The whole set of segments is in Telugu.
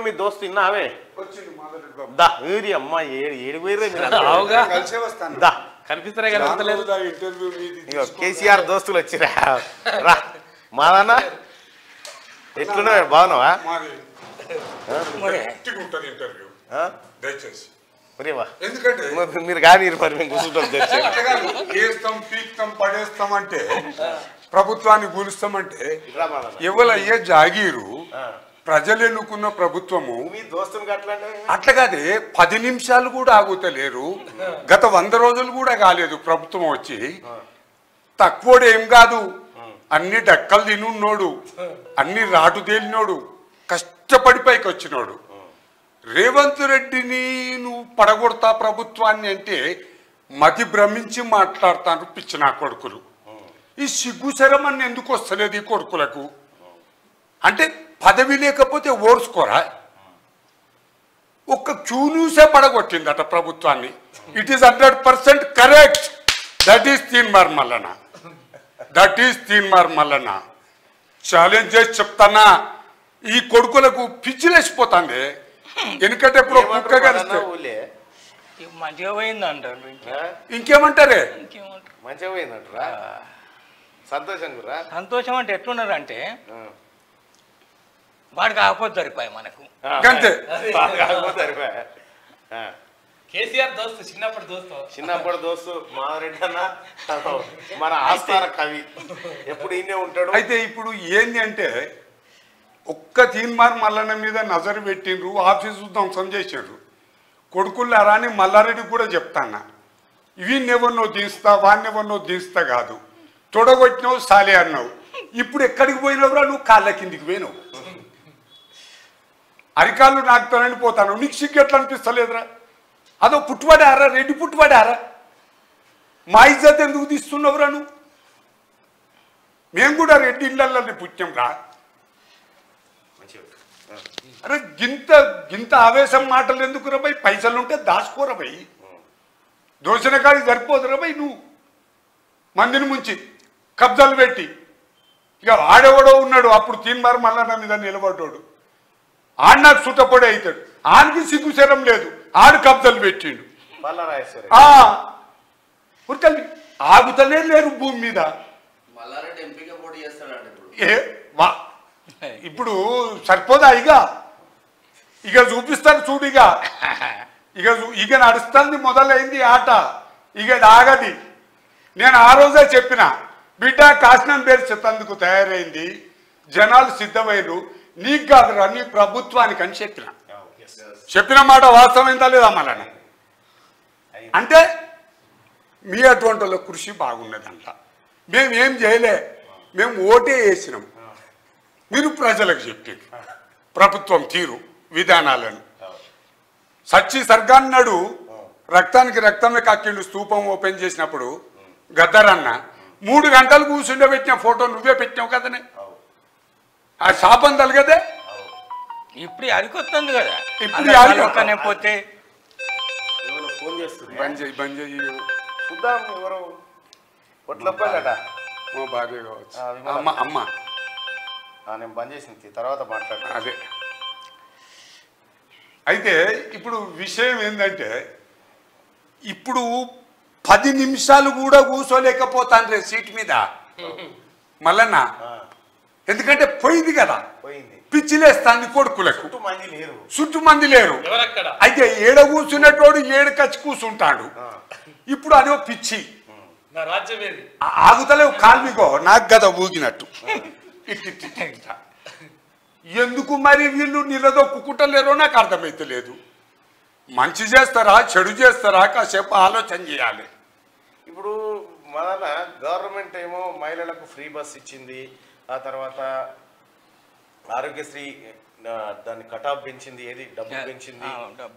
మీ దోస్తు ఇన్నావే దా ఊరి అమ్మ ఏడు దా కనిపిస్తారే కనిపిస్తలేదు ఇగో కేసీఆర్ దోస్తులు వచ్చిరా రా మాదన్నా ఎట్లున్నావే బాగున్నావా దయచేసి ఎందుకంటే మీరు కానీ మరి మేము కూర్చుంటాం వేస్తాం పీక్తాం పడేస్తాం అంటే ప్రభుత్వాన్ని కూలుస్తామంటే ఎవరయ్యే జాగీరు ప్రజలు ఎన్నుకున్న ప్రభుత్వము అట్లా కాదే 10 నిమిషాలు కూడా ఆగుతలేరు గత 100 రోజులు కూడా కాలేదు ప్రభుత్వం వచ్చి తక్కువడు ఏం కాదు అన్ని డక్కలు తినున్నోడు అన్ని రాటు తేలినోడు కష్టపడి పైకి వచ్చినోడు రేవంత్ రెడ్డిని నువ్వు పడగొడతా ప్రభుత్వాన్ని అంటే మతి భ్రమించి మాట్లాడతాను పిచ్చి నా కొడుకులు ఈ సిగ్గుశరం అని ఎందుకు వస్తలేదు ఈ కొడుకులకు అంటే పదవి లేకపోతే ఓర్చుకోరా ఒక్క క్యూన్యూసే పడగొట్టిందట ప్రభుత్వాన్ని it is 100% correct that is Teenmaar Mallanna challenge చేసి చెప్తానా ఈ కొడుకులకు పిచ్చిలేసిపోతాంది ఎందుకంటే ఇప్పుడు కుక్క కరిస్తే మంచిగా పోయింది అంటారు ఇంకేమంటారే మంచిగా పోయిందంటారా సంతోషం అంటే ఎట్లున్నారు అంటే వాడు కాకపోతే సరిపోయి మనకు అంతే కేసీఆర్ దోస్తు చిన్నప్పటి దోస్తు మాధవరెడ్డి అన్న మన ఆస్థాన కవి ఎప్పుడు ఈయనే ఉంటాడు అయితే ఇప్పుడు ఏంది అంటే ఒక్క తీన్మార్ మల్లన్న మీద నజరు పెట్టిండ్రు ఆఫీసు ధ్వంసం చేసిండ్రు కొడుకుల్లారా అని మల్లారెడ్డి కూడా చెప్తాన్నా వీన్నెవరినో దించుతా వాన్నెవరినో దించుతా కాదు తొడగొట్టినావు సాలే అన్నావు ఇప్పుడు ఎక్కడికి పోయినవురా నువ్వు కాళ్ళ కిందికి పోయినావు అరికాళ్ళు నాకుతానని పోతాను నీకు సిగ్గు ఎట్లా అనిపిస్తలేదురా అదో పుట్టుబడారా రెడ్డి పుట్టుబడారా మా ఇజ్జత్ ఎందుకు తీస్తున్నావురా నువ్వు మేము కూడా రెడ్డి ఇళ్ళల్లోనే పుట్టాం రా అరే గింత ఆవేశం మాటలు ఎందుకు రా భయ్ పైసలుంటే దాచుకోరా భయ్ దోషణ కాడికి సరిపోదురా భయ్ నువ్వు మందిని ముంచి కబ్జాలు పెట్టి ఇక ఆడెవడో ఉన్నాడు అప్పుడు తీన్మార్ మల్లన్న మీద నిలబడ్డాడు ఆడు నాకు సుట్టపొడి అవుతాడు ఆడికి సిగ్గుశరం లేదు ఆడు కబ్జాలు పెట్టిండు ఉరకల్లి ఆగుతలే లేరు భూమి మీద ఇప్పుడు సరిపోదా ఇక చూపిస్తాను చూడు ఇక నడుస్తుంది మొదలైంది ఆట ఇక ఆగది నేను ఆ రోజే చెప్పిన బిడ్డ కాశనం పేరు చెత్తందుకు తయారైంది జనాలు సిద్ధమైరు నీకు కాదురా నీ ప్రభుత్వానికి అని చెప్పిన మాట వాస్తవమైందా లేదా మళ్ళీ అంటే మీ అటువంటి వాళ్ళ కృషి బాగున్నదంట మేమేం చేయలే మేము ఓటే వేసినాం మీరు ప్రజలకు చెప్పారు ప్రభుత్వం తీరు విధానాలను సచ్చి సర్గాన్నాడు రక్తానికి రక్తమే కక్కిండు స్తూపం ఓపెన్ చేసినప్పుడు గద్దరన్న 3 గంటలు కూర్చుండే పెట్టిన ఫోటో నువ్వే పెట్టినావు కదనే ఆ శాపం తలగదే ఇప్పుడు అరికొస్తుంది కదా ఇప్పుడు పోతే ఫోన్ చేస్తుంది బంద్ చేయి చూద్దాం ఎవరు కొట్లప్పట మా భార్య కావచ్చు అమ్మ నేను బంద్ చేసింది తర్వాత మాట్లాడతా అదే అయితే ఇప్పుడు విషయం ఏంటంటే ఇప్పుడు 10 నిమిషాలు కూడా కూర్చోలేకపోతాను రే సీట్ మీద మల్లన్న ఎందుకంటే పోయింది కదా పిచ్చిలేస్తాంది కొడుకులకు చుట్టూ మంది లేరు అయితే ఏడ కూర్చునేటోడు ఏడుకచ్చి కూర్చుంటాడు ఇప్పుడు అదో పిచ్చి ఆగుతలేవు కాల్మిగో నాకు కదా ఊగినట్టు ఎందుకు మరి వీళ్ళు నిలదొక్కుంటలేరో నాకు అర్థమైతలేదు మంచి చేస్తారా చెడు చేస్తారా కాసేపు ఆలోచన చేయాలి ఇప్పుడు మన గవర్నమెంట్ ఏమో మహిళలకు ఫ్రీ బస్ ఇచ్చింది ఆ తర్వాత ఆరోగ్యశ్రీ దాన్ని కటాఫ్ పెంచింది ఏది డబ్బులు పెంచింది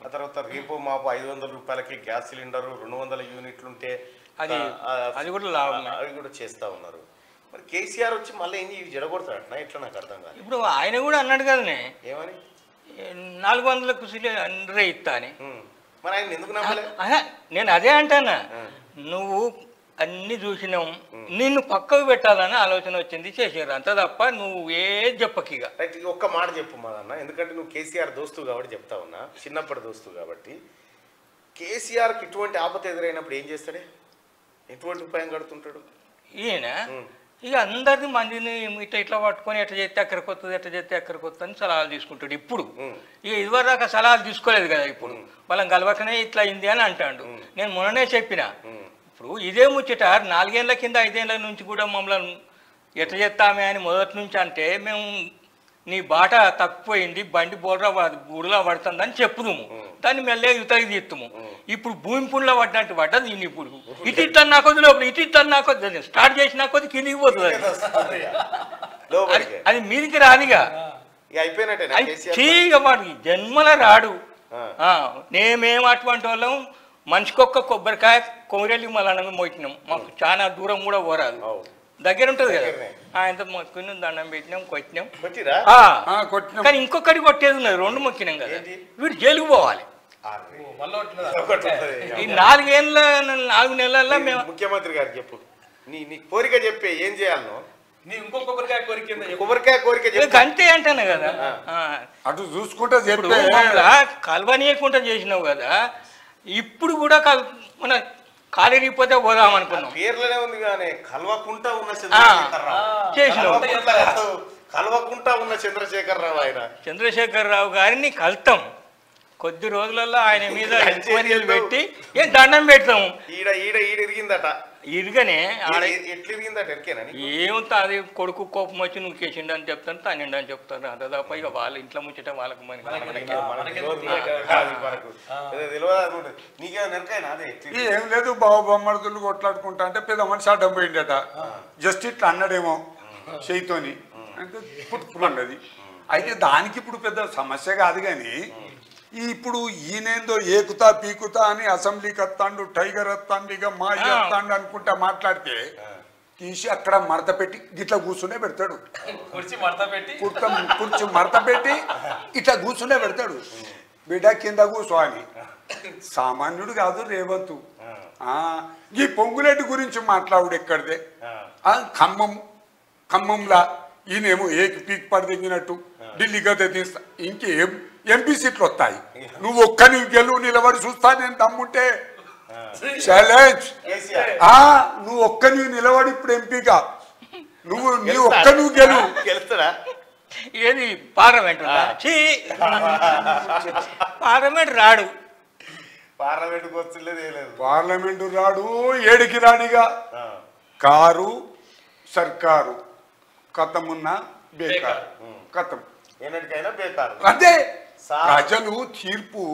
ఆ తర్వాత రేపు మాపు 500 రూపాయలకి గ్యాస్ సిలిండర్ 200 యూనిట్లు ఉంటే అవి కూడా చేస్తా ఉన్నారు మరి కేసీఆర్ వచ్చి మళ్ళీ ఏంది ఇవి జడగొడతాడట ఎట్లా నాకు అర్థం కాదు ఇప్పుడు ఆయన కూడా అన్నాడు కదనే ఏమని 400కు సిలిండర్ ఇస్తా అని మరి ఆయన ఎందుకు నమ్మలే నేను అదే అంటానా నువ్వు అన్ని చూసినాం, నిన్ను పక్కకు పెట్టాలని ఆలోచన వచ్చింది, చేసారు అంత తప్ప నువ్వు చెప్పకిగా. రైట్, ఒక్క మాట చెప్పు మా అన్న, ఎందుకంటే నువ్వు కేసీఆర్ దోస్తు కాబట్టి చెప్తా ఉన్నా, చిన్నప్పటి దోస్తు కాబట్టి. కేసీఆర్కి ఇటువంటి ఆపద ఎదురైనప్పుడు ఏం చేస్తాడే, ఎటువంటి ఉపాయం కడుతుంటాడు ఈయన? ఇక అందరినీ మందిని ఇట్లా పట్టుకొని ఎట్లా చేస్తే అక్కడికి వస్తుంది, ఎట్లా చేస్తే అక్కడికి వస్తుంది అని సలహాలు తీసుకుంటాడు. ఇప్పుడు ఇక ఇదివరకు సలహాలు తీసుకోలేదు కదా, ఇప్పుడు వాళ్ళని కలవకనే ఇట్లా అయింది అని అంటాడు. నేను మొన్ననే చెప్పిన, ఇప్పుడు ఇదే ముచ్చట 4 ఏళ్ల కింద 5 ఏళ్ల నుంచి కూడా మమ్మల్ని ఎట్లా చేస్తామే అని మొదటి నుంచి అంటే మేము నీ బాట తప్పిపోయింది, బండి గుడిలో పడుతుందని చెప్పుదాము, దాన్ని మెల్లగా యుతకి తీస్తాము. ఇప్పుడు భూమి పుండ్లో పడ్డట్టు పడ్డది ఈయన. ఇప్పుడు ఇటు నా కొద్ది లోపల ఇటు నా కొద్ది స్టార్ట్ చేసిన కొద్ది కిందికి పోతుంది, అది మీదికి రాదిగా. చేయగా వాడికి జన్మల రాడు. మేమేం అటువంటి వాళ్ళం, మనిషికొక్క కొబ్బరికాయ కొమరెల్లి మళ్ళీ మోయినాం, మాకు చాలా దూరం కూడా పోరాదు, దగ్గర ఉంటుంది కదా. ఆయనతో మొక్కున్నాం, దండం పెట్టినాం, కొట్టినాం. కానీ ఇంకొకటి కొట్టేది ఉన్నది, 2 మొక్కినాం కదా, వీడు జైలుకు పోవాలి. ఈ 4 నెలల్లో మేము ముఖ్యమంత్రి గారు చెప్పు, నీ కోరిక చెప్పే ఏం చేయాలను, కొబ్బరికాయ కోరిక అంతే అంటాను కదా. అటు చూసుకుంటే కలవనీయకుండా చేసినావు కదా, ఇప్పుడు కూడా మన కాలేకపోతే పోదాం అనుకున్నాం. పేర్లనే ఉంది కానీ కలవకుంటా ఉన్న చంద్రశేఖరరావు ఆయన చంద్రశేఖరరావు గారిని కలుతాం. కొద్ది రోజులలో ఆయన మీద ఎంక్వైరీలు పెట్టి దండం పెడతాము. ఇరిగిందట, ఇరుగనే ఎట్లా ఇరిగిందట ఎరికేనని ఏముంది, అది కొడుకు కోపం వచ్చి నువ్వు కేసిండు అని చెప్తాను, తనిండు అని చెప్తాను. అంత తప్ప ఇక వాళ్ళ ఇంట్లో ముచ్చట వాళ్ళకు ఏం లేదు. బాబు బొమ్మడుతులు కొట్లాడుకుంటా అంటే పెద్ద మనిషి అడ్డం పోయిండట, జస్ట్ ఇట్లా అన్నాడేమో చేయితోని, అంటే పుట్టుకున్నది. అయితే దానికి ఇప్పుడు పెద్ద సమస్య కాదు. కానీ ఇప్పుడు ఈయనేందో ఏకుతా పీకుతా అని అసెంబ్లీకి వస్తాడు, టైగర్ వస్తాడు, ఇక మాజీ వస్తాడు అనుకుంటా మాట్లాడితే తీసి అక్కడ మడత పెట్టి ఇట్లా కూర్చునే పెడతాడు, కుర్చీ మడత పెట్టి ఇట్లా కూర్చునే పెడతాడు. బిడ్డ కింద కూర్చో అని. సామాన్యుడు కాదు రేవంతు. ఈ పొంగులేటి గురించి మాట్లాడు ఎక్కడిదే, ఖమ్మంలా ఈయనేమో ఏకి పీక్ పడదెంగినట్టు ఢిల్లీ గదే తీస్తా, ఇంకేం ఎంపీ సీట్లు వస్తాయి. నువ్వు ఒక్కని గెలువు నిలబడి చూస్తా, నేను దమ్ముంటే ఛాలెంజ్. నువ్వు ఒక్కని నిలబడి ఇప్పుడు ఎంపీగా నీ ఒక్కను గెలుస్తాడా? ఏది పార్లమెంట్ పార్లమెంట్ రాడు, పార్లమెంటు రాడు, ఏడికి రాడిగా. కారు సర్కారు కథమున్న బేకారు, కథం ఏనాటికైనా బేకారు. అదే ప్రజలు తీర్పు.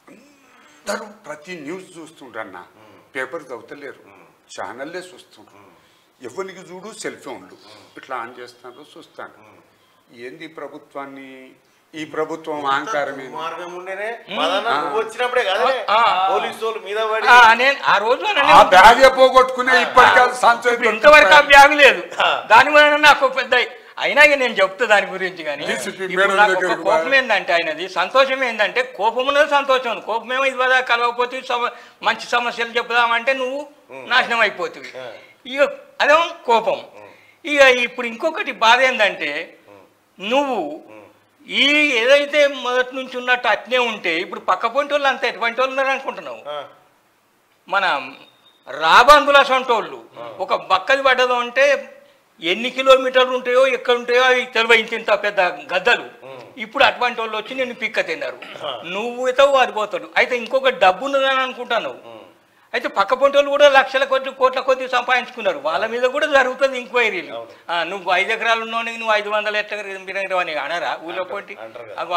అందరూ ప్రతి న్యూస్ చూస్తుండ్రన్న, పేపర్ చదువుతలేరు, ఛానల్లే చూస్తుండ్రు. ఎవరికి చూడు సెల్ ఫోన్లు ఇట్లా ఆన్ చేస్తున్నారు, చూస్తాను. ఏంది ప్రభుత్వాన్ని, ఈ ప్రభుత్వం అహంకారం వచ్చినప్పుడే కదా పోలీసు మీద బ్యాగ్ పోగొట్టుకునే ఇప్పటికీ ఇంతవరకు ఆ బ్యాగ్ లేదు. దాని వలన నాకు పెద్ద అయినా నేను చెప్తా దాని గురించి. కానీ కోపం ఏంటంటే ఆయనది, సంతోషం ఏంటంటే కోపం ఉన్నది సంతోషం. కోపమేమో ఇది వల్ల కలవకపోతే మంచి సమస్యలు చెప్దామంటే నువ్వు నాశనం అయిపోతుంది. ఇక అదేమో కోపం. ఇక ఇప్పుడు ఇంకొకటి బాధ ఏంటంటే, నువ్వు ఈ ఏదైతే మొదటి నుంచి ఉన్నట్టు అట్నే ఉంటే ఇప్పుడు పక్క పొంటి వాళ్ళు అంతా ఎటువంటి వాళ్ళు ఉన్నారు అనుకుంటున్నావు. మన రాబందుల సొంటోళ్ళు ఒక బక్కది పడ్డదు అంటే ఎన్ని కిలోమీటర్లు ఉంటాయో ఎక్కడ ఉంటాయో అవి తెలివ ఇంత పెద్ద గద్దలు. ఇప్పుడు అటువంటి వాళ్ళు వచ్చి నేను పిక్క తిన్నారు, నువ్వు అయితే వారి పోతాడు. అయితే ఇంకొక డబ్బు ఉన్నదని అనుకుంటున్నావు. అయితే పక్క పొంటి వాళ్ళు కూడా లక్షల కొద్ది కోట్ల కొద్ది సంపాదించుకున్నారు, వాళ్ళ మీద కూడా జరుగుతుంది ఎంక్వైరీలు. నువ్వు 5 ఎకరాలు ఉన్నావు, నువ్వు 500 ఎట్లా అని అనరా ఊళ్ళో పొంటి?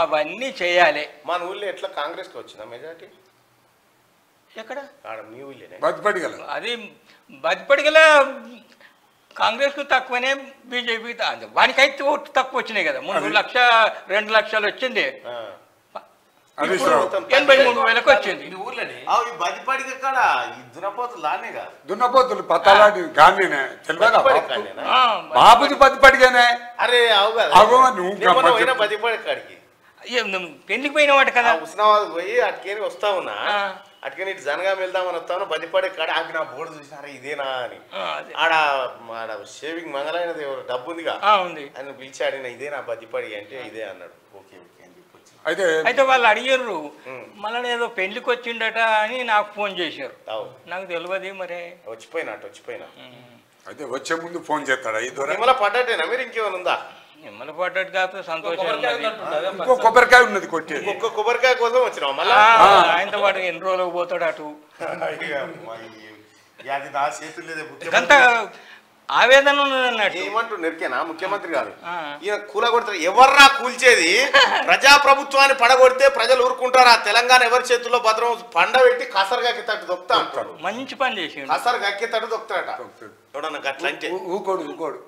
అవన్నీ చేయాలి. మన ఊళ్ళో ఎట్లా కాంగ్రెస్ కి వచ్చిందా మెజార్టీ? ఎక్కడ? అది బతిపడిగల కాంగ్రెస్ కు తక్కువనే, బీజేపీ వానికైతే ఓట్లు తక్కువ వచ్చినాయి కదా. 3 లక్ష 2 లక్షలు వచ్చింది, 83,000 వచ్చింది. దున్నపోతులు పత్తాలాంటి గాంధీనే తెలియదా? బాబుది బతిపడిగానే. అరే పెళ్లికి పోయిన వాటి కదా, హుస్నాబాద్ పోయి అటుకేని వస్తా ఉన్నా, అటుకని ఇటు జనగాం వెళ్దామని వస్తాను బదిపడే కాడ ఆపి నా బోర్డు చూసినారా ఇదేనా అని అదే. ఆడ షేవింగ్ మంగళైనది ఎవరు ఉందిగా ఉంది. ఆయన పిలిచి అడిగిన ఇదేనా బదిపడి అంటే ఇదే అన్నాడు. ఓకే ఓకే అని చెప్పి వచ్చి అయితే వాళ్ళు అడిగారు మళ్ళీ ఏదో పెళ్లికి వచ్చిండట అని నాకు ఫోన్ చేశారు. నాకు తెలియదు మరి వచ్చిపోయినా అయితే వచ్చే ముందు ఫోన్ చేస్తాడా ఈ దూరం నిమ్మల పడ్డట్టేనా మీరు ఇంకేమైనా ఉందా? నిమ్మల పడ్డట్టు కాదు సంతోషం ఉన్నది. ఇంకో కొబ్బరికాయ ఉన్నది కొట్టేది ఒక్క కొబ్బరికాయ కోసం వచ్చినావు మళ్ళా ఆయనతో పాటు ఎన్ని రోజులకు పోతాడు అటు అది నా చేతులు లేదే అంత ఆవేదన ఉన్నదన్నట్టు. ఏమంటూ నెరికేనా ముఖ్యమంత్రి గారు ఈయన కూల కొడతారు. ఎవర్రా కూల్చేది? ప్రజాప్రభుత్వాన్ని పడగొడితే ప్రజలు ఊరుకుంటారా? తెలంగాణ ఎవరి చేతుల్లో భద్రం పండబెట్టి కసరుగా తట్టు దొక్కుతా అంటాడు. మంచి పని చేసి కసరు గక్కి తట్టు దొక్కుతాడట. ఎవడన్నా గట్లంటే ఊకోడు